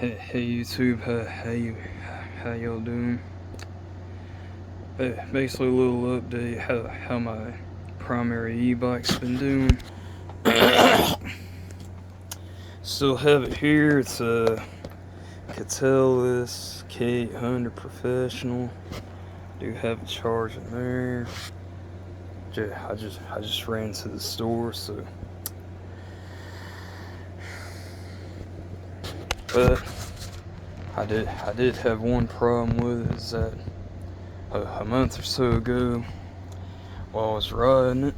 Hey YouTube, how y'all doing? Basically a little update how my primary e-bike's been doing. Still have it here. It's a Keteles K800 professional. Do have a charge in there. I just ran to the store, so. But I did have one problem with it, is that a month or so ago, while I was riding it,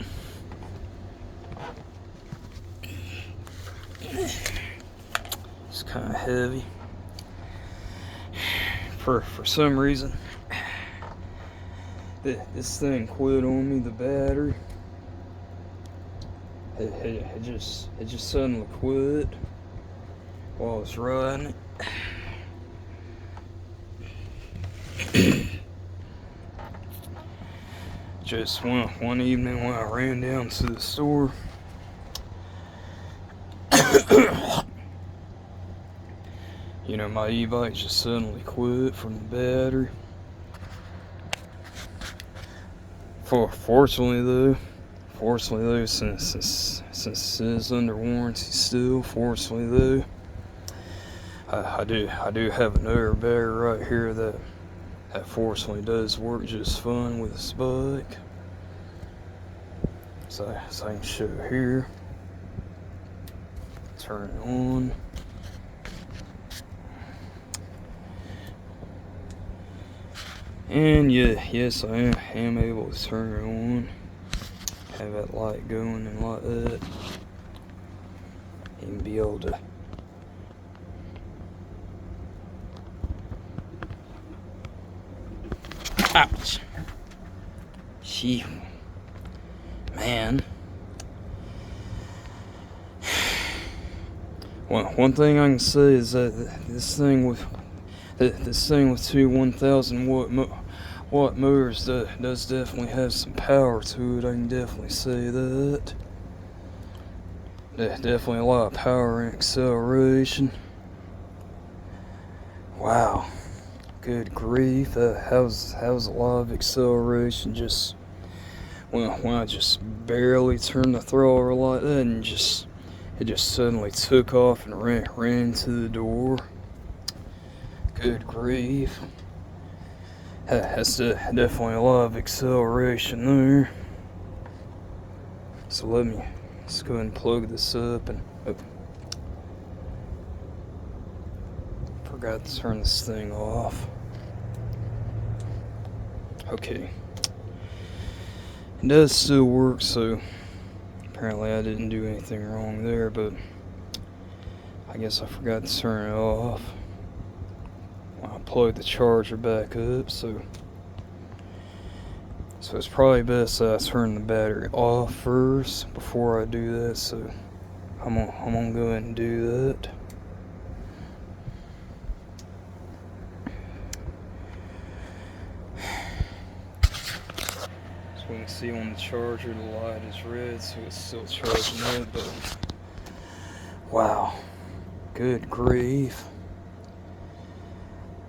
it's kind of heavy. For some reason, this thing quit on me. The battery, it just suddenly quit while I was riding it. Just one evening when I ran down to the store, you know, my e-bike just suddenly quit from the battery. Fortunately though, since it is under warranty still, fortunately though, I do have another battery right here that fortunately does work just fine with this bike. So I can show here. Turn it on. And yes, I am able to turn it on. Have that light going and like that. And be able to ouch. Gee, man. One thing I can say is that this thing with two 1,000 watt motors does definitely have some power to it. I can definitely say that. Definitely a lot of power and acceleration. Wow. Good grief, that was a lot of acceleration just when I just barely turned the throttle like that, and it just suddenly took off and ran to the door. Good grief. That's definitely a lot of acceleration there. So let's go ahead and plug this up and forgot to turn this thing off. Okay, it does still work, so apparently I didn't do anything wrong there, but I guess I forgot to turn it off when I plugged the charger back up, so it's probably best that I turn the battery off first before I do that, so I'm gonna go ahead and do that. We can see on the charger the light is red, so it's still charging up, but wow, good grief.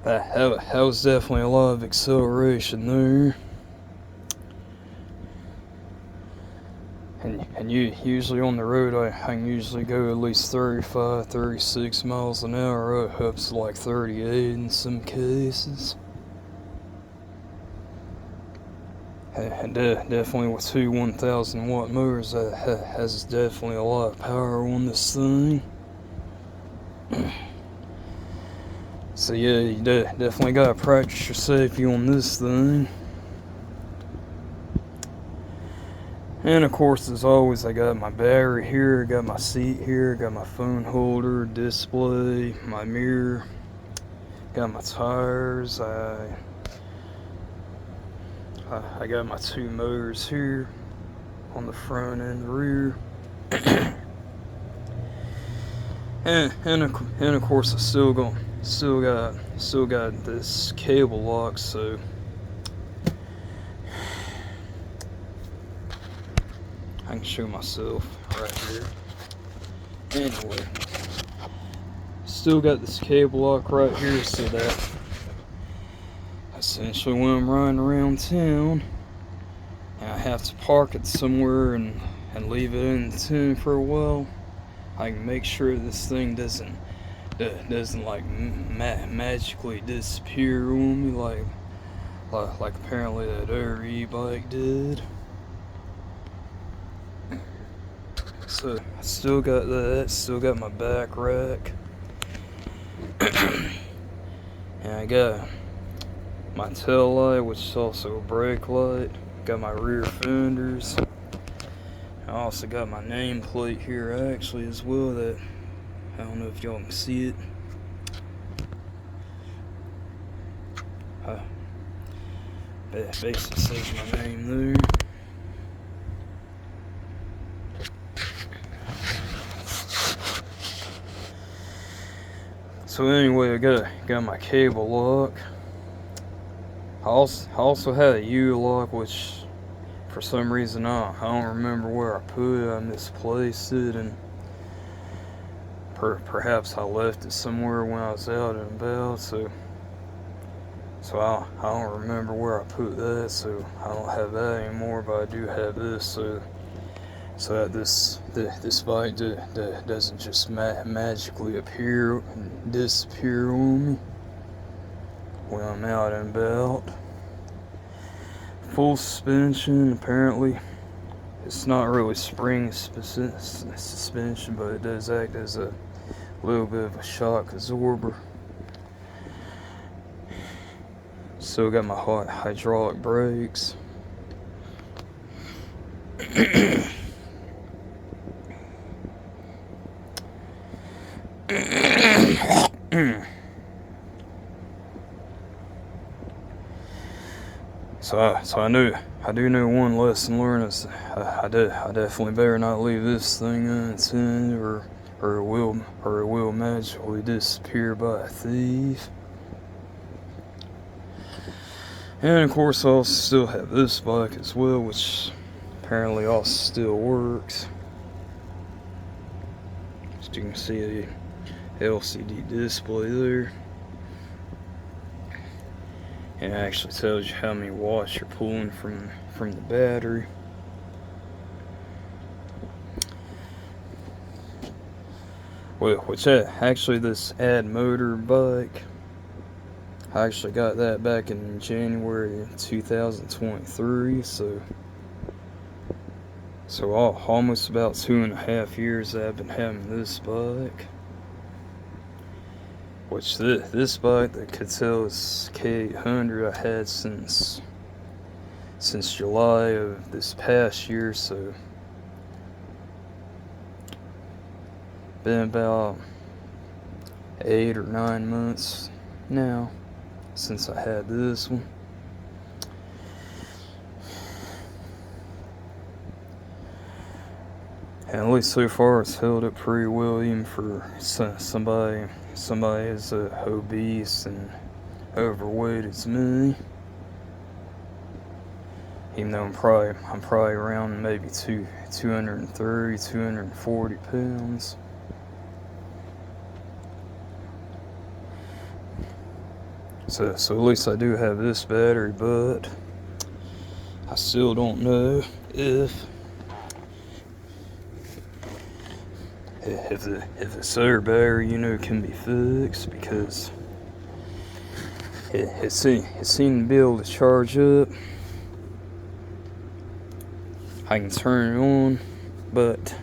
That was definitely a lot of acceleration there. And usually on the road I can usually go at least 35, 36 miles an hour, up to like 38 in some cases. And definitely with two 1,000 watt motors, that has definitely a lot of power on this thing. So yeah, you definitely gotta practice your safety on this thing. And of course, as always, I got my battery here, got my seat here, got my phone holder, display, my mirror, got my tires. I got my two motors here on the front and the rear. and of course I still got this cable lock, so I can show myself right here. Anyway, still got this cable lock right here, so that essentially when I'm riding around town and I have to park it somewhere and leave it in the town for a while, I can make sure this thing doesn't like magically disappear on me like apparently that other e-bike did. So I still got that, still got my back rack, and I got my tail light, which is also a brake light. Got my rear fenders. I also got my nameplate here actually as well, that I don't know if y'all can see it. Basically says my name there. So anyway, I got my cable lock. I also had a U-lock, which for some reason I don't remember where I put it. I misplaced it, and perhaps I left it somewhere when I was out and about. So I don't remember where I put that. So I don't have that anymore, but I do have this. So that this bike doesn't just magically appear and disappear on me when I'm out and about. Full suspension, apparently. It's not really spring suspension, but it does act as a little bit of a shock absorber. Still got my hydraulic brakes. So I do know one lesson learned is I definitely better not leave this thing unattended, or it will magically disappear by a thief. And of course I also still have this bike as well, which apparently also still works. As you can see, a LCD display there. And it actually tells you how many watts you're pulling from the battery. Which actually this Add Motor bike, I actually got that back in January 2023, so almost about 2.5 years that I've been having this bike. Which this bike, the Keteles K800, I had since July of this past year, so been about 8 or 9 months now since I had this one. And at least so far it's held up pretty well, even for somebody as obese and overweight as me. Even though I'm probably around maybe 230, 240 pounds. So at least I do have this battery, but I still don't know if the solar battery, can be fixed, because it seemed to be able to charge up. I can turn it on, but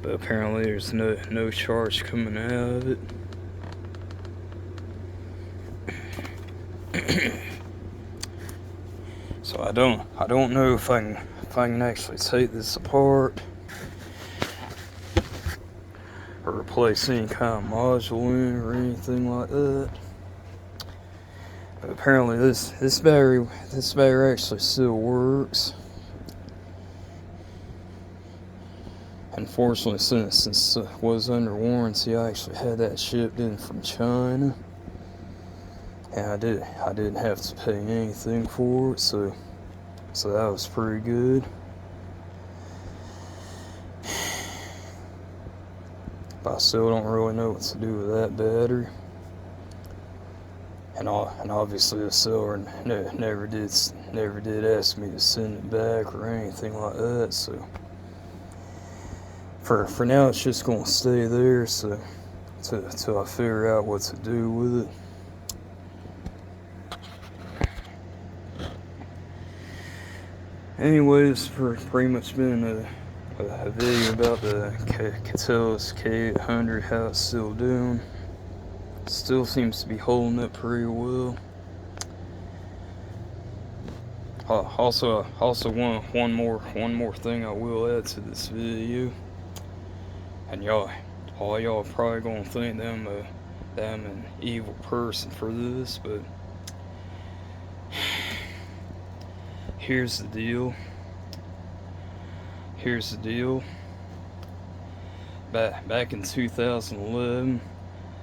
apparently there's no charge coming out of it. So I don't know if I can actually take this apart or replace any kind of module in it or anything like that. But apparently this battery actually still works. Unfortunately, since it was under warranty, I actually had that shipped in from China, and I didn't have to pay anything for it, so that was pretty good. but I still don't really know what to do with that battery. And obviously the seller never did ask me to send it back or anything like that. So for now, it's just gonna stay there. So till I figure out what to do with it. Anyway, this has pretty much been a video about the Keteles K800, how it's still doing. Still seems to be holding up pretty well. Also one more thing I will add to this video, and all y'all probably gonna think that I'm an evil person for this, but here's the deal. Back in 2011,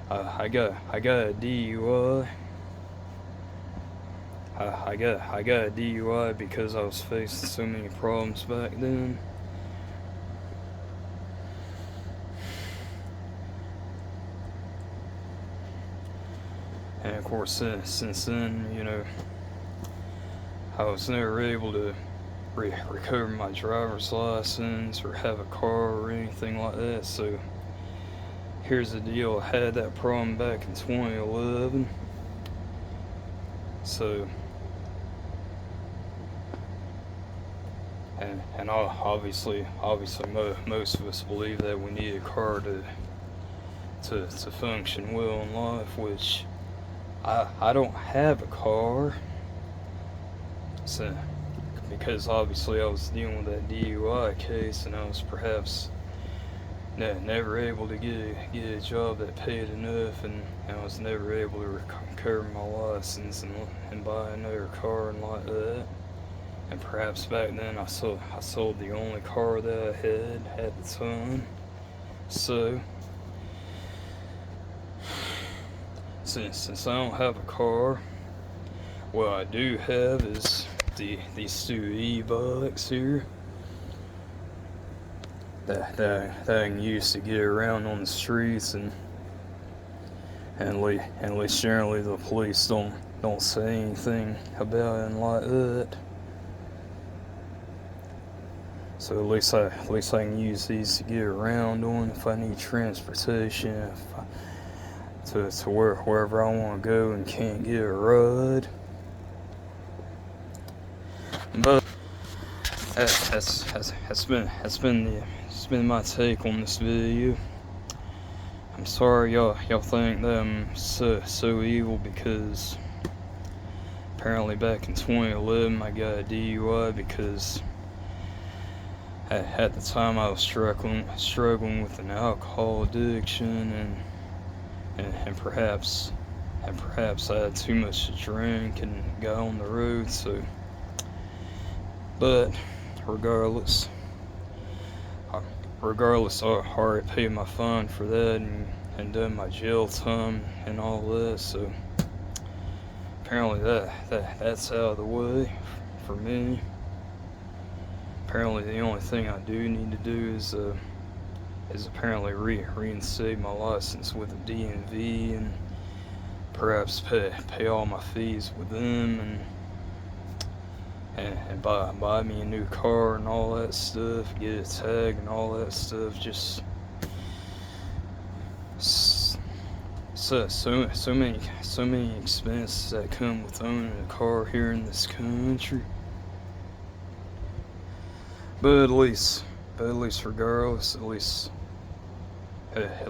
I got a DUI. I got a DUI because I was facing so many problems back then. And of course, since then, you know, I was never able to recover my driver's license or have a car or anything like that. So here's the deal. I had that problem back in 2011. So and obviously most of us believe that we need a car to function well in life, which I don't have a car. So because obviously I was dealing with that DUI case, and I was perhaps never able to get a job that paid enough, and I was never able to recover my license and buy another car and like that. And perhaps back then I sold the only car that I had at the time. So since I don't have a car, what I do have is these two ebikes here that I can use to get around on the streets, and at least generally the police don't say anything about it like that. So at least I can use these to get around on if I need transportation, to wherever I want to go and can't get a ride. But that's been my take on this video. I'm sorry y'all think that I'm so evil, because apparently back in 2011 I got a DUI because at the time I was struggling with an alcohol addiction, and perhaps I had too much to drink and got on the road. So, but regardless, I already paid my fine for that and done my jail time and all that. So apparently that's out of the way for me. Apparently the only thing I do need to do is apparently reinstate my license with the DMV, and perhaps pay all my fees with them, and buy me a new car and all that stuff, get a tag and all that stuff. Just so many expenses that come with owning a car here in this country. But at least regardless, at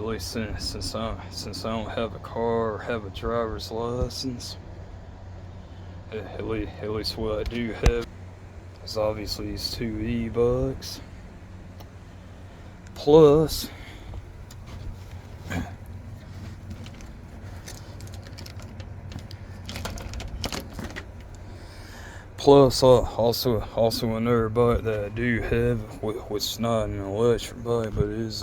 least since I don't have a car or have a driver's license, at least what I do have is obviously these two ebikes. Plus also another bike that I do have, which is not an electric bike, but is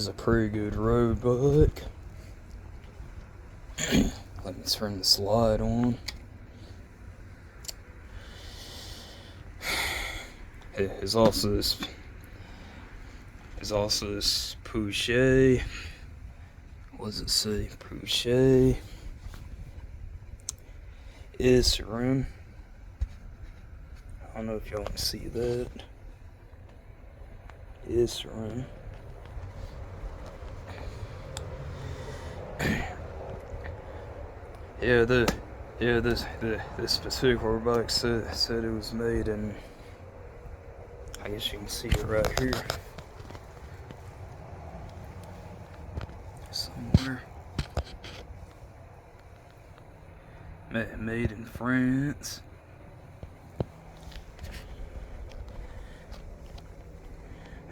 a pretty good road bike. Let me turn this light on. It's also There's also this Pouche. What does it say? Pouche. Is room. I don't know if y'all can see that. Is room. This particular bike said it was made in, I guess you can see it right here somewhere. Made in France.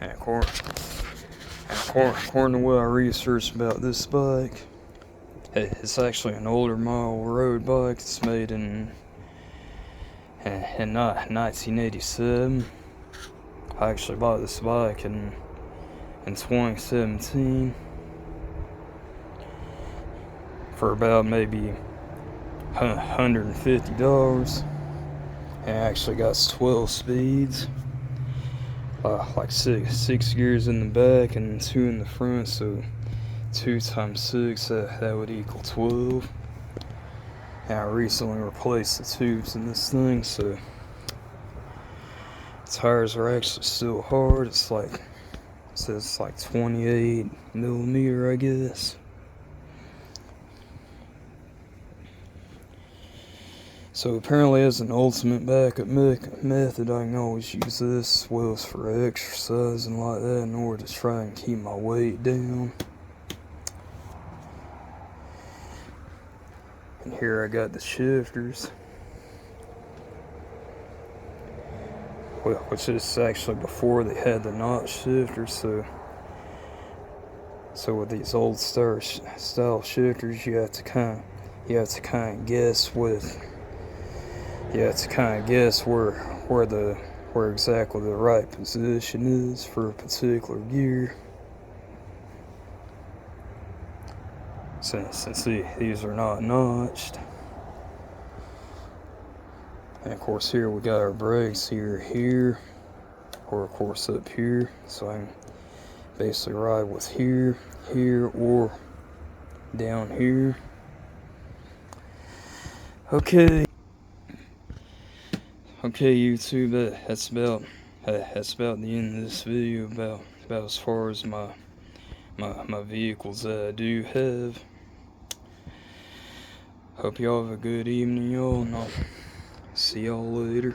And according to what I researched about this bike, it's actually an older model road bike. It's made in 1987. I actually bought this bike in 2017 for about maybe $150. And it actually got 12 speeds, like six gears in the back and 2 in the front. So 2 times 6, that would equal 12. And I recently replaced the tubes in this thing, so tires are actually still hard. It says like 28 millimeter, I guess. So apparently, as an ultimate backup method, I can always use this as well as for exercise and like that in order to try and keep my weight down. And here I got the shifters, which is actually before they had the notch shifters. So with these old style shifters, you have to kind of guess where exactly the right position is for a particular gear. Since these are not notched. And of course here we got our brakes here, or of course up here. So I can basically ride with here, or down here. Okay, YouTube, that's about the end of this video, about as far as my vehicles that I do have. Hope y'all have a good evening, y'all, and I'll see y'all later.